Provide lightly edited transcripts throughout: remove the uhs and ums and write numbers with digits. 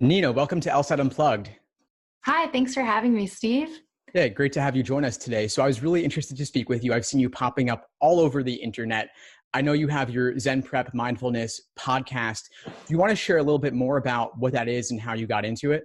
Nina, welcome to LSAT Unplugged. Hi, thanks for having me, Steve. Yeah, great to have you join us today. So I was really interested to speak with you. I've seen you popping up all over the internet. I know you have your Zen Prep mindfulness podcast. Do you want to share a little bit more about what that is and how you got into it?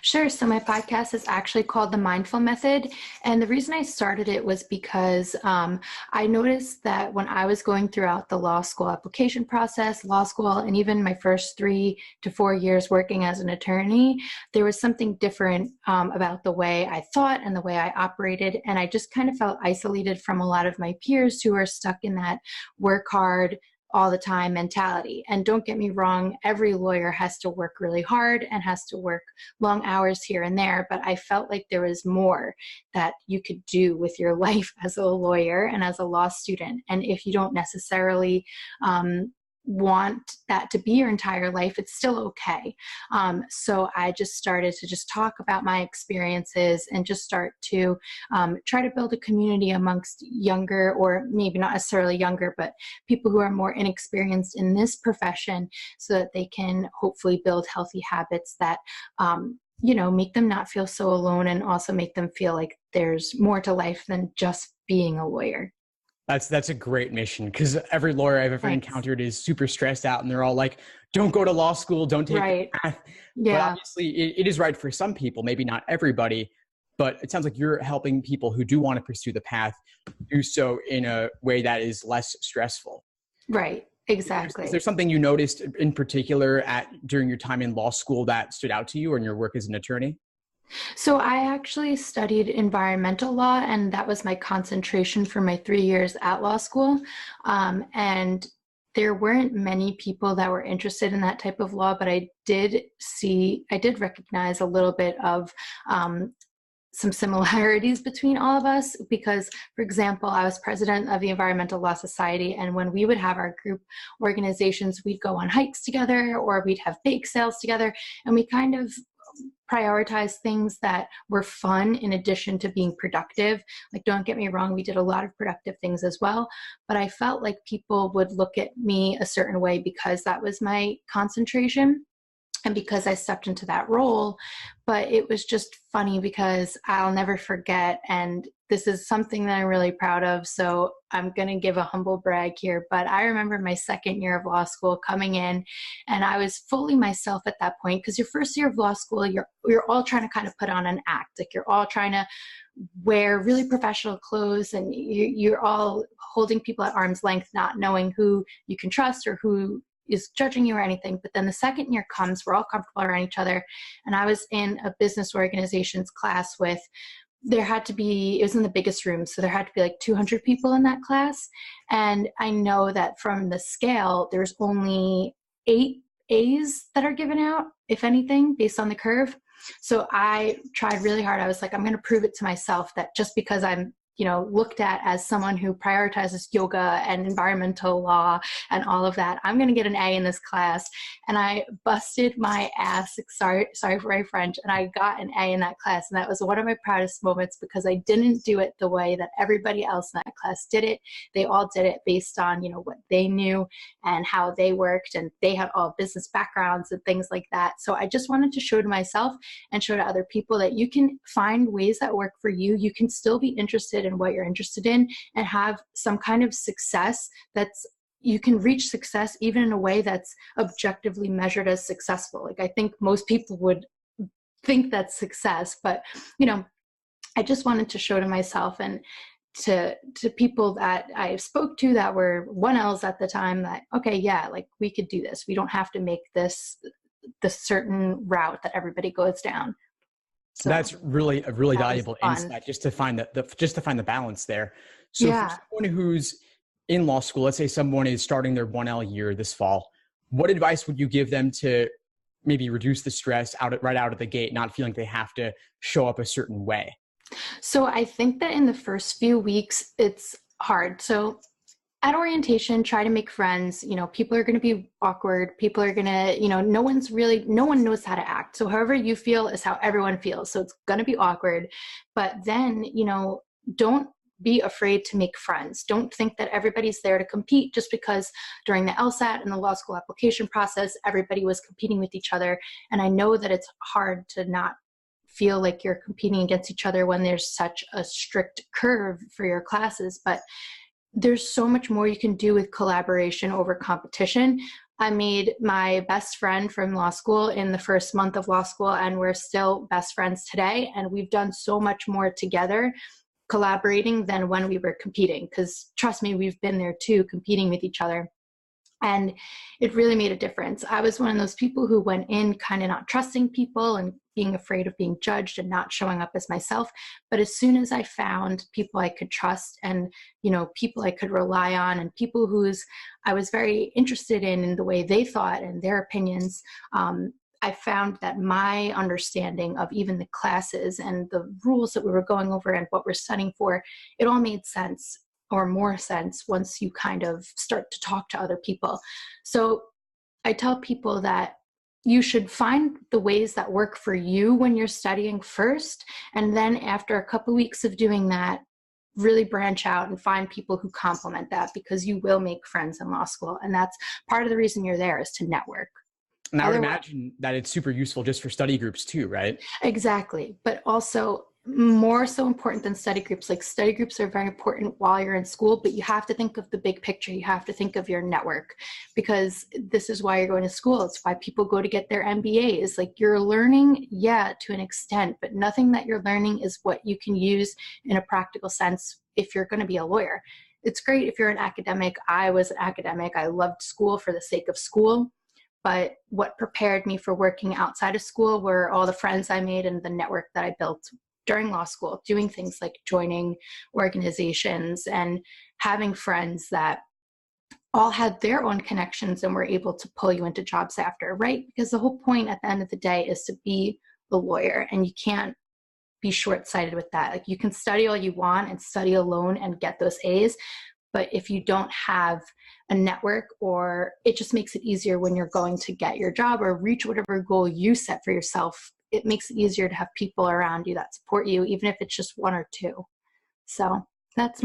Sure. So my podcast is actually called The Mindful Method. And the reason I started it was because I noticed that when I was going throughout the law school application process, law school, and even my first 3 to 4 years working as an attorney, there was something different about the way I thought and the way I operated. And I just kind of felt isolated from a lot of my peers who are stuck in that work hard, all the time mentality. And don't get me wrong, every lawyer has to work really hard and has to work long hours here and there, but I felt like there was more that you could do with your life as a lawyer and as a law student. And if you don't necessarily want that to be your entire life, it's still okay. So I just started to just talk about my experiences and just start to try to build a community amongst younger, or maybe not necessarily younger, but people who are more inexperienced in this profession, so that they can hopefully build healthy habits that make them not feel so alone, and also make them feel like there's more to life than just being a lawyer. That's a great mission, because every lawyer I've ever encountered is super stressed out and they're all like, don't go to law school, don't take the path. Yeah. But obviously it is right for some people, maybe not everybody, but it sounds like you're helping people who do want to pursue the path do so in a way that is less stressful. Right. Exactly. Is there something you noticed in particular during your time in law school that stood out to you or in your work as an attorney? So I actually studied environmental law, and that was my concentration for my 3 years at law school. And there weren't many people that were interested in that type of law, but I did recognize a little bit of some similarities between all of us, because, for example, I was president of the Environmental Law Society, and when we would have our group organizations, we'd go on hikes together or we'd have bake sales together, and we kind of prioritize things that were fun in addition to being productive. Like, don't get me wrong, we did a lot of productive things as well, but I felt like people would look at me a certain way because that was my concentration and because I stepped into that role. But it was just funny because I'll never forget, and this is something that I'm really proud of, so I'm going to give a humble brag here, but I remember my second year of law school coming in, and I was fully myself at that point, because your first year of law school, you're all trying to kind of put on an act. Like, you're all trying to wear really professional clothes, and you're all holding people at arm's length, not knowing who you can trust or who is judging you or anything. But then the second year comes, we're all comfortable around each other. And I was in a business organizations class it was in the biggest room, so there had to be like 200 people in that class. And I know that from the scale, there's only 8 A's that are given out, if anything, based on the curve. So I tried really hard. I was like, I'm going to prove it to myself that just because I'm looked at as someone who prioritizes yoga and environmental law and all of that, I'm going to get an A in this class. And I busted my ass, sorry for my French, and I got an A in that class. And that was one of my proudest moments, because I didn't do it the way that everybody else in that class did it. They all did it based on, what they knew and how they worked, and they had all business backgrounds and things like that. So I just wanted to show to myself and show to other people that you can find ways that work for you. You can still be interested in what you're interested in and have some kind of success you can reach success even in a way that's objectively measured as successful. Like, I think most people would think that's success, but I just wanted to show to myself and to people that I spoke to that were 1Ls at the time that, okay, yeah, like, we could do this. We don't have to make this the certain route that everybody goes down. So that's really a really valuable insight, just to find the balance there. So for someone who's in law school, let's say someone is starting their 1L year this fall, what advice would you give them to maybe reduce the stress right out of the gate, not feeling they have to show up a certain way? So I think that in the first few weeks, it's hard. So at orientation, try to make friends. People are going to be awkward. People are going to, no one knows how to act. So however you feel is how everyone feels. So it's going to be awkward. But then, don't be afraid to make friends. Don't think that everybody's there to compete just because during the LSAT and the law school application process, everybody was competing with each other. And I know that it's hard to not feel like you're competing against each other when there's such a strict curve for your classes, but there's so much more you can do with collaboration over competition. I made my best friend from law school in the first month of law school, and we're still best friends today. And we've done so much more together collaborating than when we were competing, because trust me, we've been there too, competing with each other. And it really made a difference. I was one of those people who went in kind of not trusting people and being afraid of being judged and not showing up as myself. But as soon as I found people I could trust and, you know, people I could rely on and people whose I was very interested in the way they thought and their opinions, I found that my understanding of even the classes and the rules that we were going over and what we're studying for, it all made sense, or more sense, once you kind of start to talk to other people. So I tell people that you should find the ways that work for you when you're studying first. And then after a couple weeks of doing that, really branch out and find people who complement that, because you will make friends in law school. And that's part of the reason you're there, is to network. And I would imagine that it's super useful just for study groups too, right? Exactly. But also more so important than study groups. Like, study groups are very important while you're in school, but you have to think of the big picture. You have to think of your network, because this is why you're going to school. It's why people go to get their MBAs. Like, you're learning, yeah, to an extent, but nothing that you're learning is what you can use in a practical sense if you're going to be a lawyer. It's great if you're an academic. I was an academic. I loved school for the sake of school. But what prepared me for working outside of school were all the friends I made and the network that I built during law school, doing things like joining organizations and having friends that all had their own connections and were able to pull you into jobs after, right? Because the whole point at the end of the day is to be a lawyer, and you can't be short-sighted with that. Like, you can study all you want and study alone and get those A's, but if you don't have a network, or it just makes it easier when you're going to get your job or reach whatever goal you set for yourself, it makes it easier to have people around you that support you, even if it's just one or two. So that's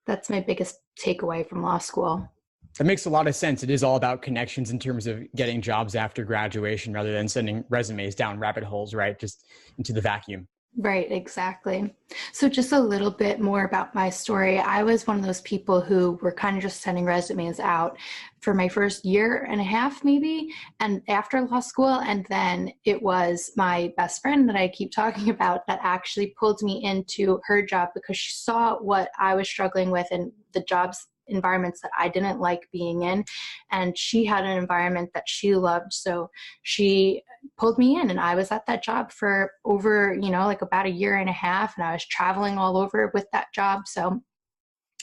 that's my biggest takeaway from law school. That makes a lot of sense. It is all about connections in terms of getting jobs after graduation, rather than sending resumes down rabbit holes, right? Just into the vacuum. Right, exactly. So just a little bit more about my story. I was one of those people who were kind of just sending resumes out for my first year and a half, maybe, and after law school. And then it was my best friend that I keep talking about that actually pulled me into her job, because she saw what I was struggling with and the jobs environments that I didn't like being in, and she had an environment that she loved, so she pulled me in, and I was at that job for over, like about a year and a half, and I was traveling all over with that job.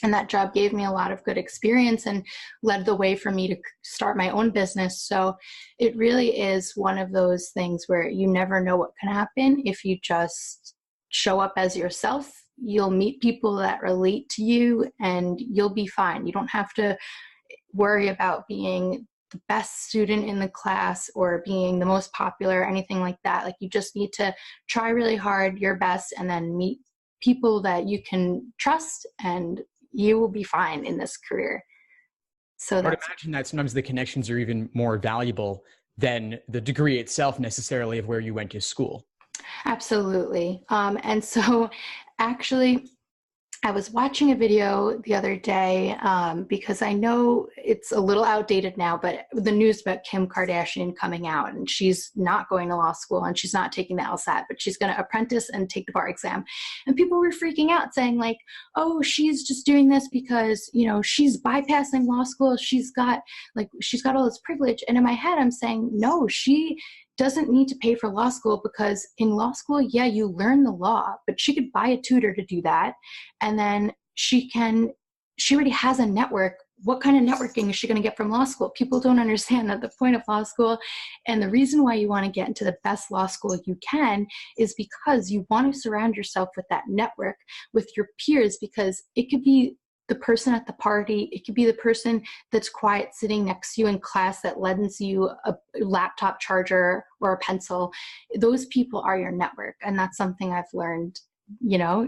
And that job gave me a lot of good experience and led the way for me to start my own business. So it really is one of those things where you never know what can happen if you just show up as yourself. You'll meet people that relate to you, and you'll be fine. You don't have to worry about being the best student in the class or being the most popular or anything like that. Like, you just need to try really hard, your best, and then meet people that you can trust, and you will be fine in this career. So I would imagine that sometimes the connections are even more valuable than the degree itself necessarily of where you went to school. Absolutely. And so actually, I was watching a video the other day because I know it's a little outdated now, but the news about Kim Kardashian coming out, and she's not going to law school and she's not taking the LSAT, but she's going to apprentice and take the bar exam. And people were freaking out saying like, oh, she's just doing this because, she's bypassing law school. She's got all this privilege. And in my head, I'm saying, no, she doesn't need to pay for law school, because in law school, yeah, you learn the law, but she could buy a tutor to do that. And then she already has a network. What kind of networking is she going to get from law school? People don't understand that the point of law school, and the reason why you want to get into the best law school you can, is because you want to surround yourself with that network, with your peers, because it could be the person at the party, it could be the person that's quiet sitting next to you in class that lends you a laptop charger or a pencil. Those people are your network, and that's something I've learned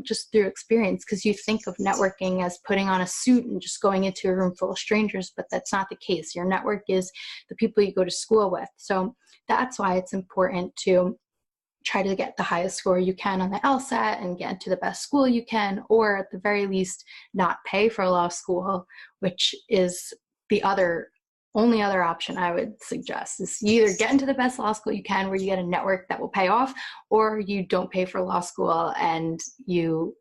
just through experience, because you think of networking as putting on a suit and just going into a room full of strangers, but that's not the case. Your network is the people you go to school with. So that's why it's important to try to get the highest score you can on the LSAT and get into the best school you can, or at the very least not pay for law school, which is the only other option I would suggest. Is you either get into the best law school you can where you get a network that will pay off, or you don't pay for law school and you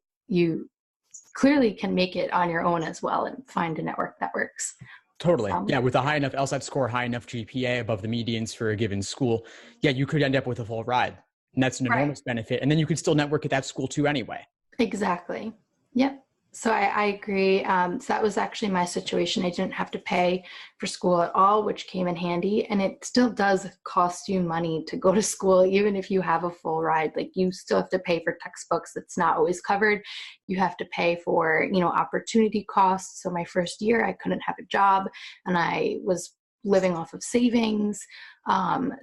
clearly can make it on your own as well and find a network that works. Totally. Yeah. With a high enough LSAT score, high enough GPA above the medians for a given school, you could end up with a full ride. And that's an enormous benefit. And then you could still network at that school too anyway. Exactly. Yep. So I agree. So that was actually my situation. I didn't have to pay for school at all, which came in handy. And it still does cost you money to go to school, even if you have a full ride. Like, you still have to pay for textbooks. That's not always covered. You have to pay for, opportunity costs. So my first year, I couldn't have a job and I was living off of savings.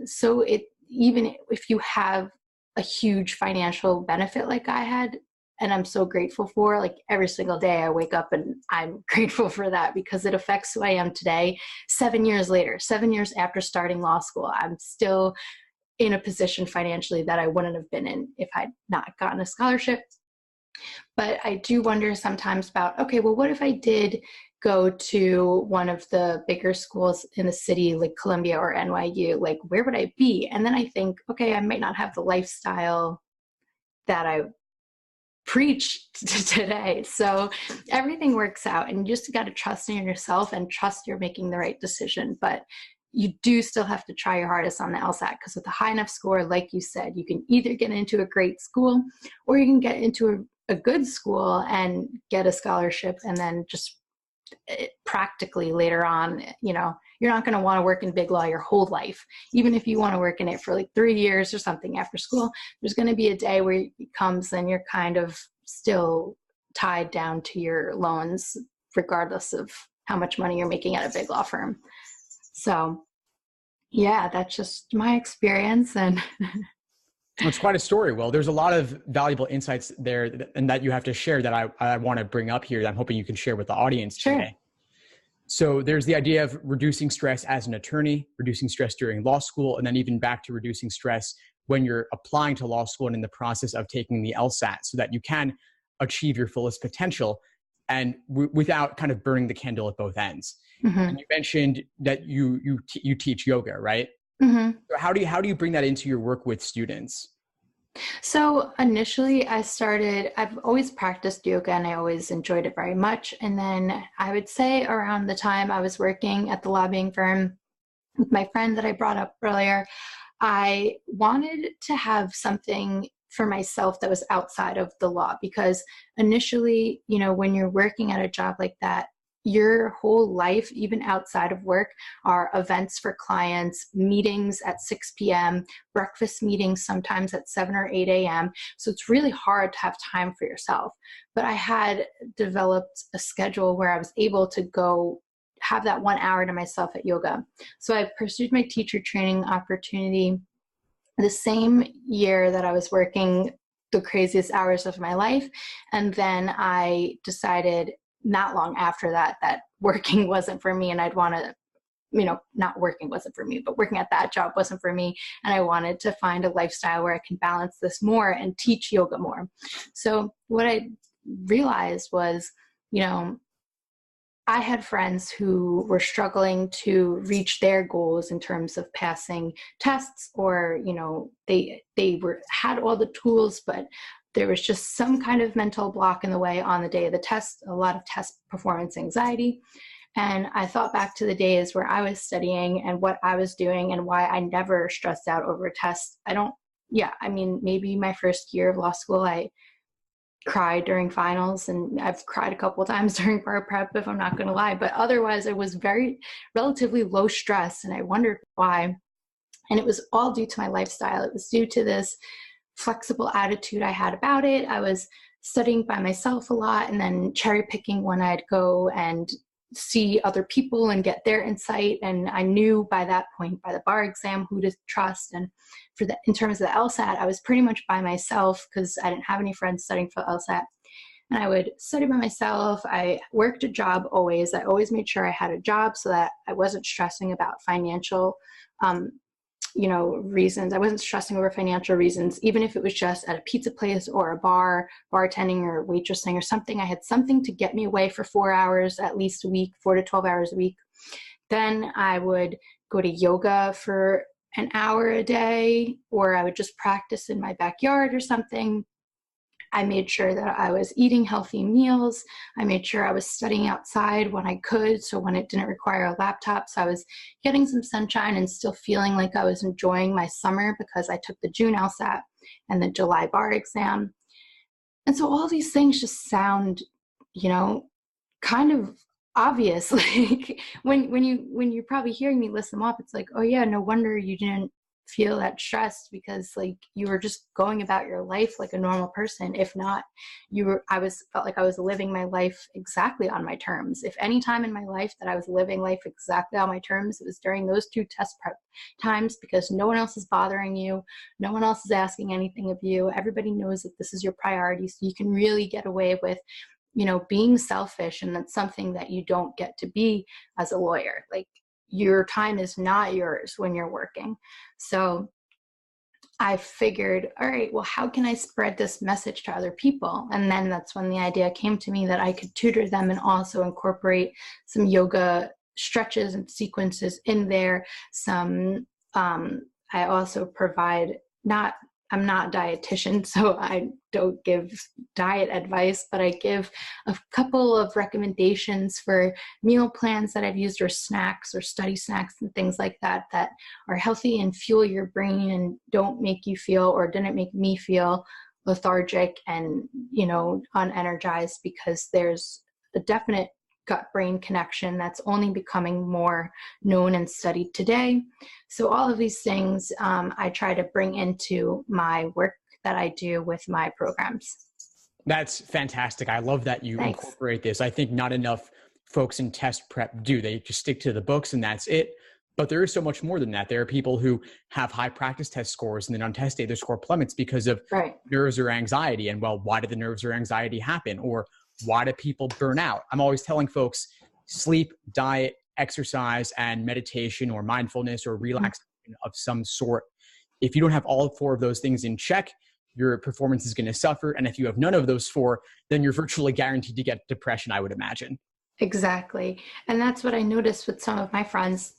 So even if you have a huge financial benefit like I had, and I'm so grateful for, like, every single day I wake up and I'm grateful for that, because it affects who I am today. 7 years later, 7 years after starting law school, I'm still in a position financially that I wouldn't have been in if I'd not gotten a scholarship. But I do wonder sometimes about, okay, well, what if I did go to one of the bigger schools in the city, like Columbia or NYU, like, where would I be? And then I think, okay, I might not have the lifestyle that I preach today. So everything works out, and you just got to trust in yourself and trust you're making the right decision. But you do still have to try your hardest on the LSAT, because with a high enough score, like you said, you can either get into a great school or you can get into a good school and get a scholarship, and then just practically later on, you're not going to want to work in big law your whole life. Even if you want to work in it for like 3 years or something after school, there's going to be a day where it comes and you're kind of still tied down to your loans, regardless of how much money you're making at a big law firm. So yeah, that's just my experience. And it's quite a story. Well, there's a lot of valuable insights there and that you have to share that I want to bring up here that I'm hoping you can share with the audience today. So there's the idea of reducing stress as an attorney, reducing stress during law school, and then even back to reducing stress when you're applying to law school and in the process of taking the LSAT, so that you can achieve your fullest potential and without kind of burning the candle at both ends. Mm-hmm. And you mentioned that you teach yoga, right? Mm-hmm. So how do you bring that into your work with students? So initially I've always practiced yoga and I always enjoyed it very much. And then I would say around the time I was working at the lobbying firm with my friend that I brought up earlier, I wanted to have something for myself that was outside of the law, because initially, when you're working at a job like that, your whole life, even outside of work, are events for clients, meetings at 6 p.m., breakfast meetings sometimes at 7 or 8 a.m. So it's really hard to have time for yourself. But I had developed a schedule where I was able to go have that 1 hour to myself at yoga. So I pursued my teacher training opportunity the same year that I was working the craziest hours of my life. And then I decided not long after that working wasn't for me, and I'd want to, not working wasn't for me, but working at that job wasn't for me. And I wanted to find a lifestyle where I can balance this more and teach yoga more. So what I realized was, I had friends who were struggling to reach their goals in terms of passing tests, or, they had all the tools, but there was just some kind of mental block in the way on the day of the test, a lot of test performance anxiety. And I thought back to the days where I was studying and what I was doing and why I never stressed out over a test. Maybe my first year of law school, I cried during finals, and I've cried a couple of times during bar prep, if I'm not going to lie. But otherwise, it was relatively low stress, and I wondered why. And it was all due to my lifestyle. It was due to this flexible attitude I had about it. I was studying by myself a lot, and then cherry picking when I'd go and see other people and get their insight. And I knew by that point, by the bar exam, who to trust. And in terms of the LSAT, I was pretty much by myself because I didn't have any friends studying for LSAT. And I would study by myself. I worked a job always. I always made sure I had a job so that I wasn't stressing about financial, reasons. I wasn't stressing over financial reasons, even if it was just at a pizza place or a bar, bartending or waitressing or something. I had something to get me away for 4 hours at least a week, 4 to 12 hours a week. Then I would go to yoga for an hour a day, or I would just practice in my backyard or something. I made sure that I was eating healthy meals. I made sure I was studying outside when I could, so when it didn't require a laptop. So I was getting some sunshine and still feeling like I was enjoying my summer because I took the June LSAT and the July bar exam. And so all these things just sound, kind of obvious. Like when you're probably hearing me list them off, it's like, oh yeah, no wonder you didn't feel that stressed, because like you were just going about your life like a normal person. If not, felt like I was living my life exactly on my terms. If any time in my life that I was living life exactly on my terms, it was during those 2 test prep times, because no one else is bothering you. No one else is asking anything of you. Everybody knows that this is your priority. So you can really get away with, being selfish. And that's something that you don't get to be as a lawyer. Like, your time is not yours when you're working. So I figured, all right, well, how can I spread this message to other people? And then that's when the idea came to me that I could tutor them and also incorporate some yoga stretches and sequences in there. I also provide, I'm not a dietitian, so I don't give diet advice, but I give a couple of recommendations for meal plans that I've used, or snacks or study snacks and things like that are healthy and fuel your brain and don't make you feel, or didn't make me feel, lethargic and, unenergized, because there's a definite gut-brain connection that's only becoming more known and studied today. So all of these things I try to bring into my work that I do with my programs. That's fantastic. I love that you incorporate this. I think not enough folks in test prep do. They just stick to the books and that's it. But there is so much more than that. There are people who have high practice test scores, and then on test day, their score plummets because of nerves or anxiety. And well, why did the nerves or anxiety happen? Or why do people burn out? I'm always telling folks, sleep, diet, exercise, and meditation or mindfulness or relaxation of some sort. If you don't have all 4 of those things in check, your performance is going to suffer. And if you have none of those 4, then you're virtually guaranteed to get depression, I would imagine. Exactly. And that's what I noticed with some of my friends.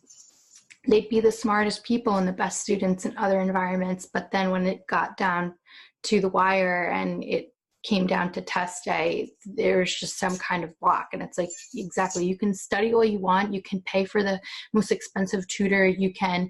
They'd be the smartest people and the best students in other environments. But then when it got down to the wire and it came down to test day, there's just some kind of block. And it's like, exactly, you can study all you want, you can pay for the most expensive tutor, you can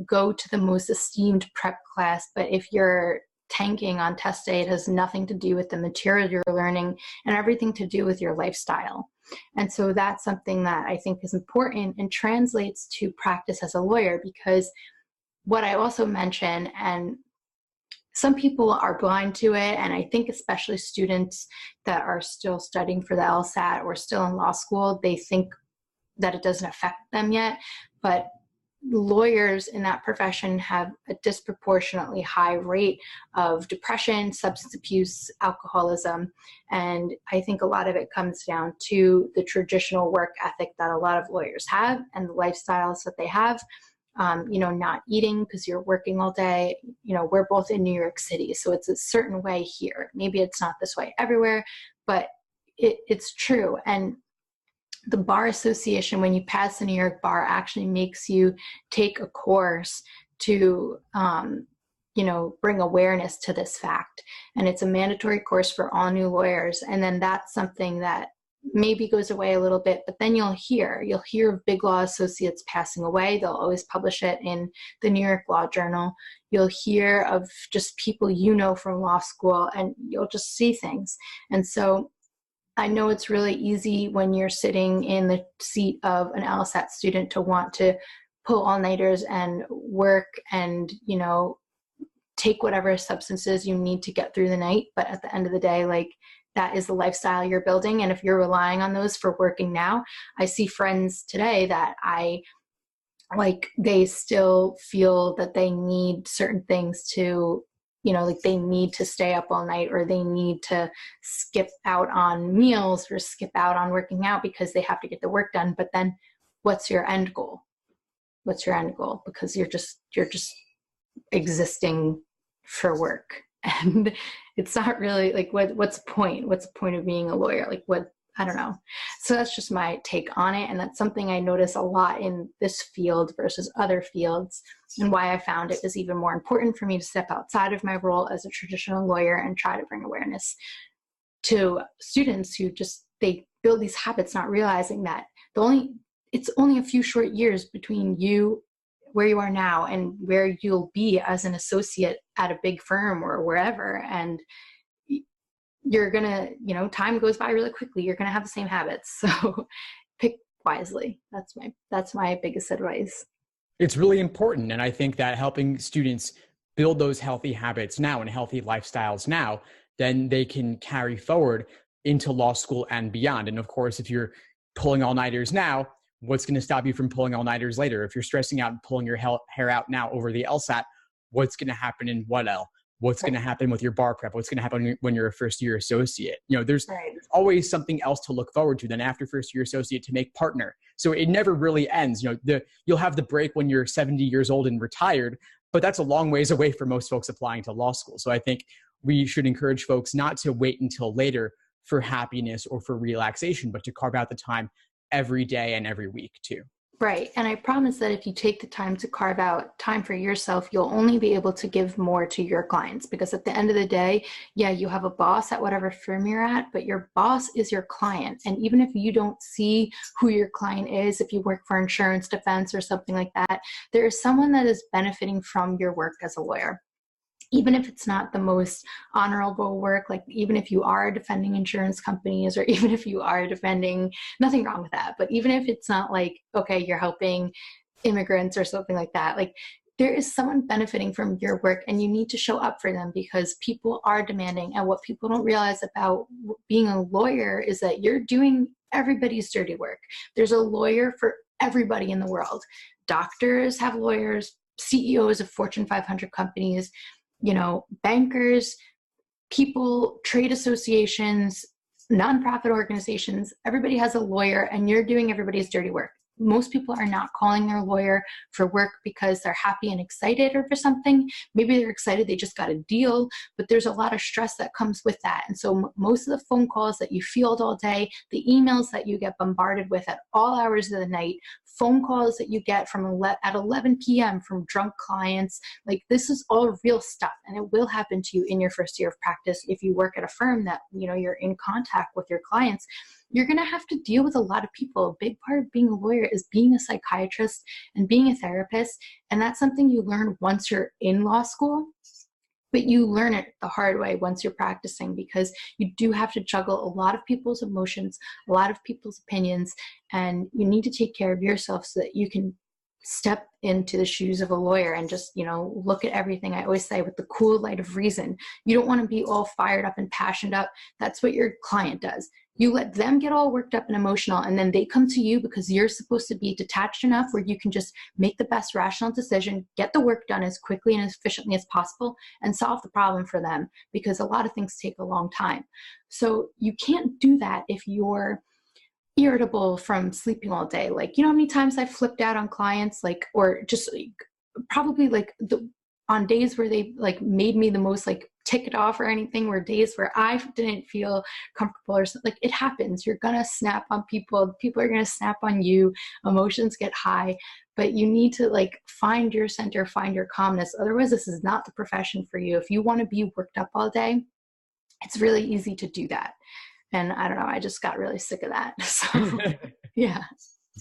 go to the most esteemed prep class, but if you're tanking on test day, it has nothing to do with the material you're learning and everything to do with your lifestyle. And so that's something that I think is important and translates to practice as a lawyer, because what I also mention, and some people are blind to it, and I think especially students that are still studying for the LSAT or still in law school, they think that it doesn't affect them yet. But lawyers in that profession have a disproportionately high rate of depression, substance abuse, alcoholism. And I think a lot of it comes down to the traditional work ethic that a lot of lawyers have and the lifestyles that they have. Not eating because you're working all day. We're both in New York City, so it's a certain way here. Maybe it's not this way everywhere, but it's true. And the Bar Association, when you pass the New York Bar, actually makes you take a course to, bring awareness to this fact. And it's a mandatory course for all new lawyers. And then that's something that maybe goes away a little bit, but then you'll hear of big law associates passing away. They'll always publish it in the New York Law Journal. You'll hear of just people from law school, and you'll just see things. And so I know it's really easy when you're sitting in the seat of an LSAT student to want to pull all-nighters and work and, take whatever substances you need to get through the night. But at the end of the day, like, that is the lifestyle you're building. And if you're relying on those for working now, I see friends today that they still feel that they need certain things to, like they need to stay up all night, or they need to skip out on meals or skip out on working out because they have to get the work done. But then what's your end goal? What's your end goal? Because you're just existing for work. And it's not really like, what's the point? What's the point of being a lawyer? Like I don't know. So that's just my take on it. And that's something I notice a lot in this field versus other fields, and why I found it was even more important for me to step outside of my role as a traditional lawyer and try to bring awareness to students who they build these habits, not realizing that it's only a few short years between you, where you are now, and where you'll be as an associate at a big firm or wherever. And you're gonna, time goes by really quickly. You're gonna have the same habits. So pick wisely. That's my biggest advice. It's really important. And I think that helping students build those healthy habits now and healthy lifestyles now, then they can carry forward into law school and beyond. And of course, if you're pulling all-nighters now, what's going to stop you from pulling all-nighters later? If you're stressing out and pulling your hair out now over the LSAT, what's going to happen in 1L? What's going to happen with your bar prep? What's going to happen when you're a first-year associate? There's always something else to look forward to. Then after first-year associate, to make partner. So it never really ends. You'll have the break when you're 70 years old and retired, but that's a long ways away for most folks applying to law school. So I think we should encourage folks not to wait until later for happiness or for relaxation, but to carve out the time every day and every week too. Right. And I promise that if you take the time to carve out time for yourself, you'll only be able to give more to your clients, because at the end of the day, you have a boss at whatever firm you're at, but your boss is your client. And even if you don't see who your client is, if you work for insurance defense or something like that, there is someone that is benefiting from your work as a lawyer. Even if it's not the most honorable work, like even if you are defending insurance companies, or even if you are defending, nothing wrong with that, but even if it's not like, okay, you're helping immigrants or something like that, like there is someone benefiting from your work, and you need to show up for them, because people are demanding. And what people don't realize about being a lawyer is that you're doing everybody's dirty work. There's a lawyer for everybody in the world. Doctors have lawyers, CEOs of Fortune 500 companies, bankers, people, trade associations, nonprofit organizations, everybody has a lawyer, and you're doing everybody's dirty work. Most people are not calling their lawyer for work because they're happy and excited or for something. Maybe they're excited they just got a deal, but there's a lot of stress that comes with that. And so most of the phone calls that you field all day, the emails that you get bombarded with at all hours of the night, phone calls that you get at 11 p.m. from drunk clients, like this is all real stuff, and it will happen to you in your first year of practice. If you work at a firm that, you're in contact with your clients, you're going to have to deal with a lot of people. A big part of being a lawyer is being a psychiatrist and being a therapist. And that's something you learn once you're in law school, but you learn it the hard way once you're practicing, because you do have to juggle a lot of people's emotions, a lot of people's opinions, and you need to take care of yourself so that you can step into the shoes of a lawyer and just, look at everything. I always say, with the cool light of reason. You don't want to be all fired up and passionate up. That's what your client does. You let them get all worked up and emotional, and then they come to you because you're supposed to be detached enough where you can just make the best rational decision, get the work done as quickly and as efficiently as possible, and solve the problem for them, because a lot of things take a long time. So you can't do that if you're irritable from sleeping all day. Like, how many times I've flipped out on clients, or just probably on days where they made me the most ticked off or anything, were days where I didn't feel comfortable or something. It happens. You're going to snap on people. People are going to snap on you. Emotions get high, but you need to find your center, find your calmness. Otherwise, this is not the profession for you. If you want to be worked up all day, it's really easy to do that. And I don't know, I just got really sick of that. So, yeah.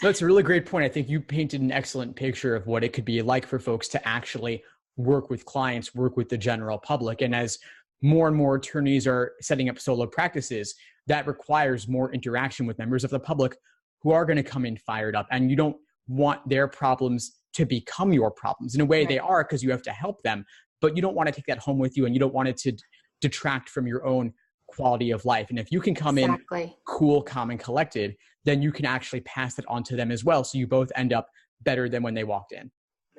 That's a really great point. I think you painted an excellent picture of what it could be like for folks to actually work with clients, work with the general public. And as more and more attorneys are setting up solo practices, that requires more interaction with members of the public who are going to come in fired up. And you don't want their problems to become your problems. In a way, Right. They are, because you have to help them, but you don't want to take that home with you, and you don't want it to detract from your own quality of life. And if you can come in cool, calm, and collected, then you can actually pass it on to them as well. So you both end up better than when they walked in.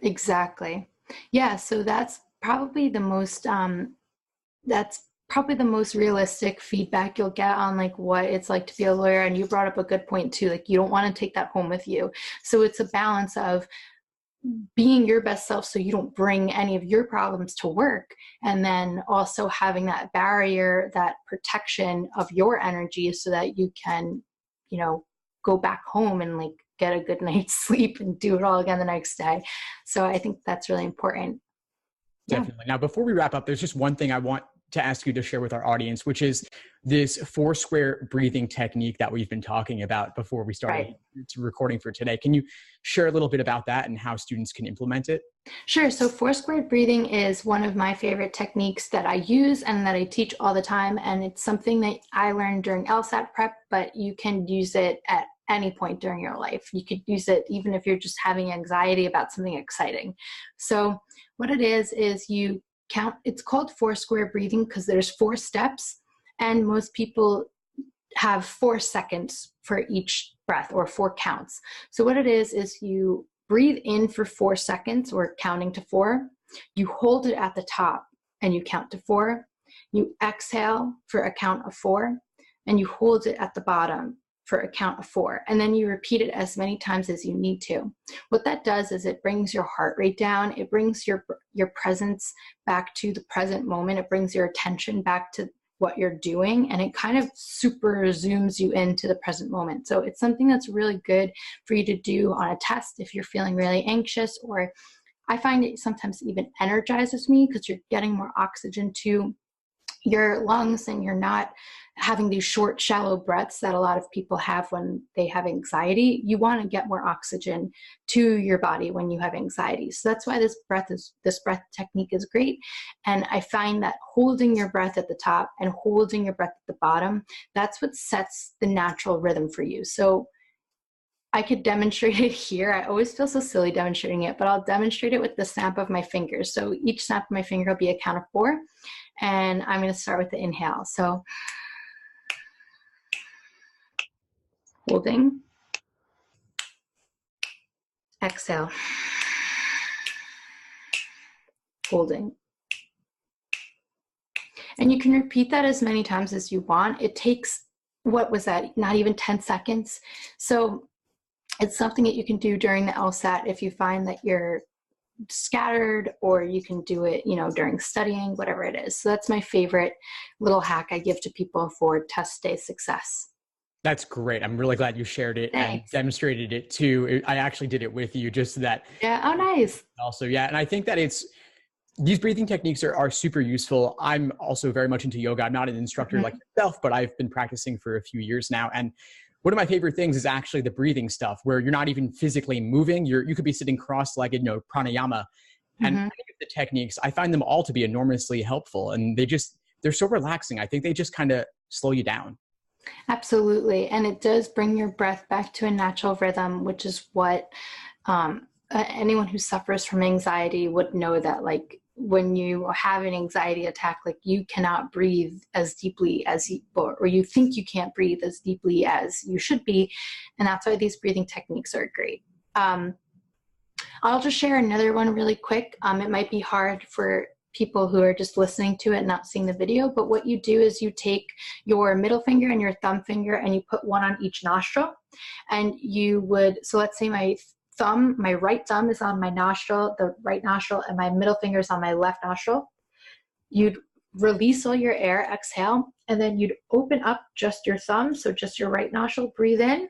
Exactly. Yeah. So that's probably the most, realistic feedback you'll get on like what it's like to be a lawyer. And you brought up a good point too. Like you don't want to take that home with you. So it's a balance of being your best self so you don't bring any of your problems to work, and then also having that barrier, that protection of your energy so that you can, you know, go back home and like get a good night's sleep and do it all again the next day. So I think that's really important. Definitely. Now, before we wrap up, there's just one thing I want to ask you to share with our audience, which is this 4 square breathing technique that we've been talking about before we started recording for today. Can you share a little bit about that and how students can implement it? Sure. So 4 square breathing is one of my favorite techniques that I use and that I teach all the time. And it's something that I learned during LSAT prep, but you can use it at any point during your life. You could use it even if you're just having anxiety about something exciting. So what it is you count, it's called 4 square breathing because there's 4 steps, and most people have 4 seconds for each breath, or 4 counts. So what it is you breathe in for 4 seconds, or counting to 4. You hold it at the top and you count to 4. You exhale for a count of 4, and you hold it at the bottom for a count of 4. And then you repeat it as many times as you need to. What that does is it brings your heart rate down. It brings your presence back to the present moment. It brings your attention back to what you're doing, and it kind of super zooms you into the present moment. So it's something that's really good for you to do on a test if you're feeling really anxious, or I find it sometimes even energizes me because you're getting more oxygen to your lungs and you're not having these short, shallow breaths that a lot of people have when they have anxiety. You want to get more oxygen to your body when you have anxiety. So that's why this breath technique is great. And I find that holding your breath at the top and holding your breath at the bottom, that's what sets the natural rhythm for you. So I could demonstrate it here. I always feel so silly demonstrating it, but I'll demonstrate it with the snap of my fingers. So each snap of my finger will be a count of 4. And I'm going to start with the inhale. So holding, exhale, holding. And you can repeat that as many times as you want. It takes, what was that, not even 10 seconds. So it's something that you can do during the LSAT if you find that you're scattered, or you can do it, during studying, whatever it is. So that's my favorite little hack I give to people for test day success. That's great. I'm really glad you shared it and demonstrated it too. I actually did it with you, just that. Yeah. Oh, nice. Also, yeah. And I think that these breathing techniques are super useful. I'm also very much into yoga. I'm not an instructor like yourself, but I've been practicing for a few years now. And one of my favorite things is actually the breathing stuff, where you're not even physically moving. You could be sitting cross-legged, pranayama. And I think the techniques, I find them all to be enormously helpful. And they're so relaxing. I think they just kind of slow you down. Absolutely. And it does bring your breath back to a natural rhythm, which is what anyone who suffers from anxiety would know, that like when you have an anxiety attack, like you cannot breathe as deeply as or you think you can't breathe as deeply as you should be. And that's why these breathing techniques are great. I'll just share another one really quick. It might be hard for people who are just listening to it, not seeing the video, but what you do is you take your middle finger and your thumb finger and you put one on each nostril. And so let's say my right thumb is on my nostril, the right nostril, and my middle finger is on my left nostril. You'd release all your air, exhale, and then you'd open up just your thumb, so just your right nostril, breathe in,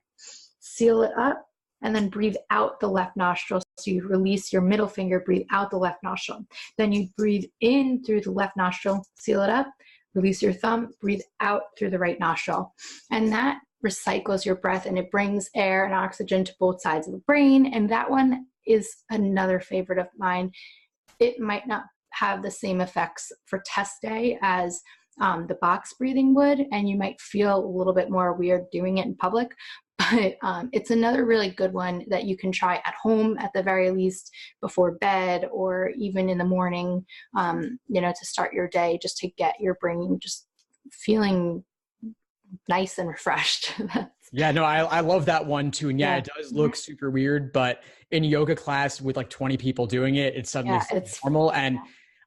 seal it up, and then breathe out the left nostril. So you release your middle finger, breathe out the left nostril. Then you breathe in through the left nostril, seal it up, release your thumb, breathe out through the right nostril. And that recycles your breath, and it brings air and oxygen to both sides of the brain. And that one is another favorite of mine. It might not have the same effects for test day as the box breathing would, and you might feel a little bit more weird doing it in public, but it's another really good one that you can try at home at the very least, before bed, or even in the morning, to start your day, just to get your brain just feeling nice and refreshed. Yeah, no, I love that one too. And yeah, it does look super weird, but in yoga class with like 20 people doing it, it suddenly feels normal. And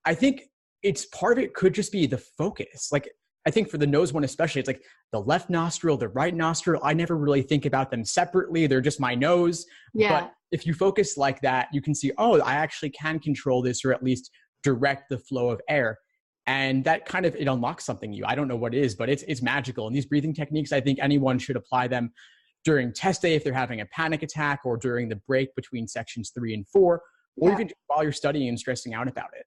I think it's part of it could just be the focus. Like, I think for the nose one especially, it's like the left nostril, the right nostril. I never really think about them separately. They're just my nose. Yeah. But if you focus like that, you can see, oh, I actually can control this, or at least direct the flow of air. And that kind of, it unlocks something new. I don't know what it is, but it's magical. And these breathing techniques, I think anyone should apply them during test day if they're having a panic attack, or during the break between sections 3 and 4, or even while you're studying and stressing out about it.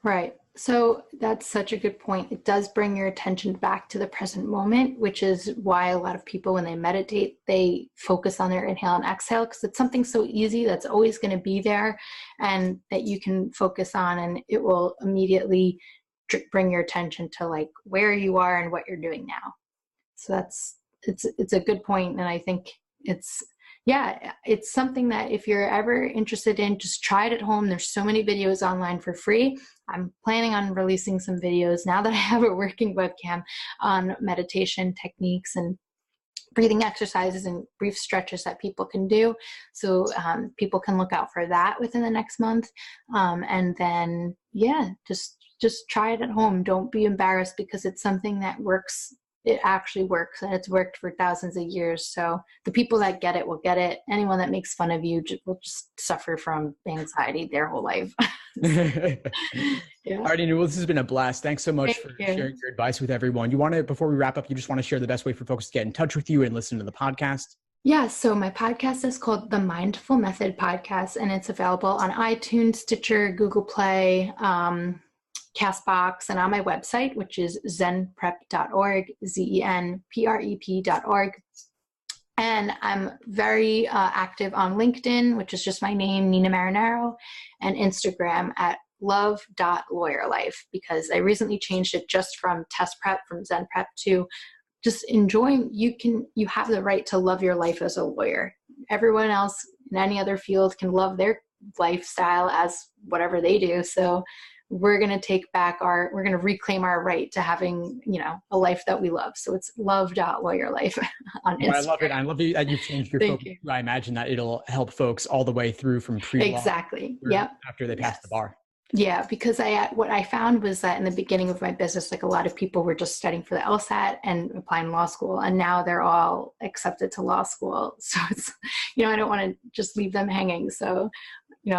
Right. So that's such a good point. It does bring your attention back to the present moment, which is why a lot of people, when they meditate, they focus on their inhale and exhale, because it's something so easy that's always going to be there and that you can focus on, and it will immediately bring your attention to like where you are and what you're doing now. So it's a good point. And I think it's something that if you're ever interested in, just try it at home. There's so many videos online for free. I'm planning on releasing some videos now that I have a working webcam on meditation techniques and breathing exercises and brief stretches that people can do. So people can look out for that within the next month. And then, just try it at home. Don't be embarrassed, because it's something that works. It actually works, and it's worked for thousands of years. So the people that get it will get it. Anyone that makes fun of you will just suffer from anxiety their whole life. All right, well, this has been a blast. Thanks so much for sharing your advice with everyone. You want to, before we wrap up, you just want to share the best way for folks to get in touch with you and listen to the podcast? Yeah, so my podcast is called the Mindful Method Podcast, and it's available on iTunes, Stitcher, Google Play, Castbox, and on my website, which is zenprep.org, zenprep.org. And I'm very active on LinkedIn, which is just my name, Nina Marinaro, and Instagram at love.lawyerlife, because I recently changed it just from test prep, from Zen Prep, to just enjoying. You have the right to love your life as a lawyer. Everyone else in any other field can love their lifestyle as whatever they do. So we're going to reclaim our right to having, a life that we love. So it's love.lawyerlife on Instagram. I love it. I love that you've changed your focus. I imagine that it'll help folks all the way through from pre-law. Exactly. Yep. After they pass the bar. Yeah, because what I found was that in the beginning of my business, like a lot of people were just studying for the LSAT and applying law school, and now they're all accepted to law school. So it's, I don't want to just leave them hanging. So,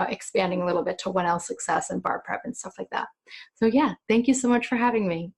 expanding a little bit to 1L success and bar prep and stuff like that. So yeah, thank you so much for having me.